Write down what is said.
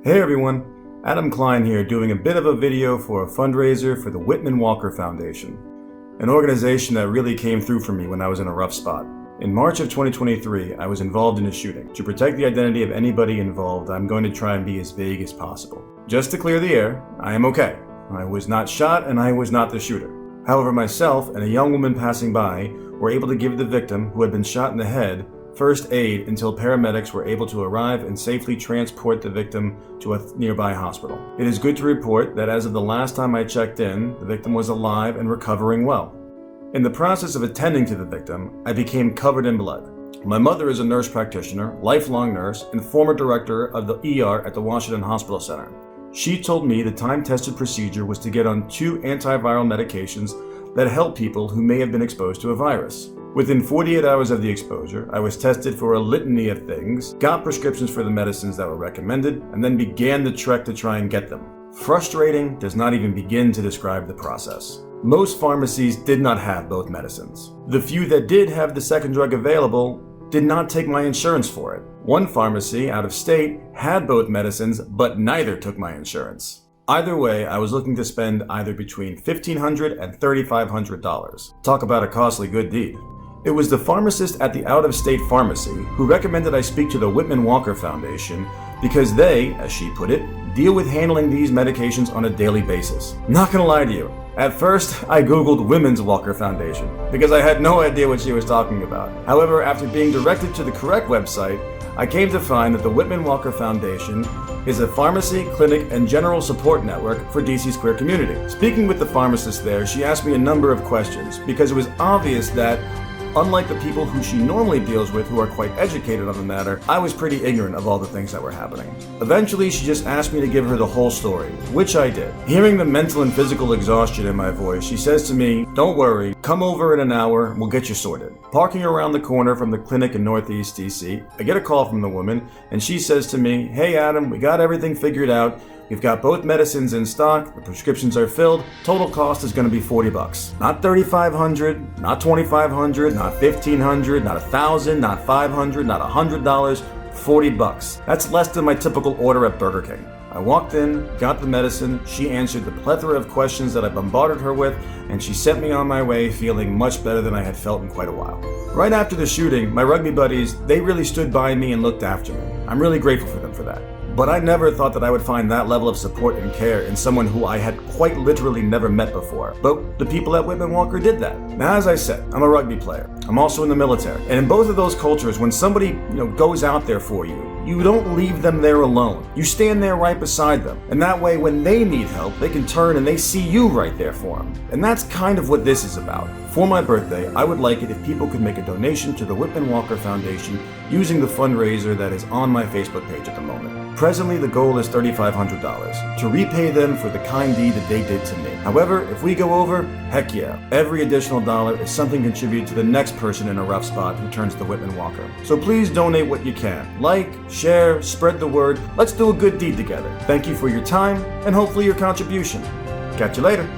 Hey everyone, Adam Klein here doing a bit of a video for a fundraiser for the Whitman Walker Foundation, an organization that really came through for me when I was in a rough spot. In March of 2023, I was involved in a shooting. To protect the identity of anybody involved, I'm going to try and be as vague as possible. Just to clear the air, I am okay. I was not shot and I was not the shooter. However, myself and a young woman passing by were able to give the victim, who had been shot in the head, first aid until paramedics were able to arrive and safely transport the victim to a nearby hospital. It is good to report that as of the last time I checked in, the victim was alive and recovering well. In the process of attending to the victim, I became covered in blood. My mother is a nurse practitioner, lifelong nurse, and former director of the ER at the Washington Hospital Center. She told me the time-tested procedure was to get on 2 antiviral medications that help people who may have been exposed to a virus. Within 48 hours of the exposure, I was tested for a litany of things, got prescriptions for the medicines that were recommended, and then began the trek to try and get them. Frustrating does not even begin to describe the process. Most pharmacies did not have both medicines. The few that did have the second drug available did not take my insurance for it. One pharmacy out of state had both medicines, but neither took my insurance. Either way, I was looking to spend either between $1,500 and $3,500. Talk about a costly good deed. It was the pharmacist at the out-of-state pharmacy who recommended I speak to the Whitman Walker Foundation because they, as she put it, deal with handling these medications on a daily basis. Not gonna lie to you, at first I googled Women's Walker Foundation because I had no idea what she was talking about. However, after being directed to the correct website, I came to find that the Whitman Walker Foundation is a pharmacy, clinic, and general support network for DC's queer community. Speaking with the pharmacist there, she asked me a number of questions because it was obvious that unlike the people who she normally deals with who are quite educated on the matter, I was pretty ignorant of all the things that were happening. Eventually, she just asked me to give her the whole story, which I did. Hearing the mental and physical exhaustion in my voice, she says to me, "Don't worry, come over in an hour and we'll get you sorted." Parking around the corner from the clinic in Northeast DC, I get a call from the woman and she says to me, "Hey Adam, we got everything figured out. We've got both medicines in stock, the prescriptions are filled, total cost is going to be $40. Not $3,500, not $2,500, not $1,500, not $1,000, not $500, not $100, $40. That's less than my typical order at Burger King." I walked in, got the medicine, she answered the plethora of questions that I bombarded her with, and she sent me on my way feeling much better than I had felt in quite a while. Right after the shooting, my rugby buddies, they really stood by me and looked after me. I'm really grateful for them for that. But I never thought that I would find that level of support and care in someone who I had quite literally never met before. But the people at Whitman Walker did that. Now, as I said, I'm a rugby player. I'm also in the military. And in both of those cultures, when somebody goes out there for you, you don't leave them there alone. You stand there right beside them. And that way, when they need help, they can turn and they see you right there for them. And that's kind of what this is about. For my birthday, I would like it if people could make a donation to the Whitman Walker Foundation using the fundraiser that is on my Facebook page at the moment. Presently, the goal is $3,500 to repay them for the kind deed that they did to me. However, if we go over, heck yeah, every additional dollar is something contributed to the next person in a rough spot who turns to Whitman Walker. So please donate what you can. Like, share, spread the word. Let's do a good deed together. Thank you for your time and hopefully your contribution. Catch you later.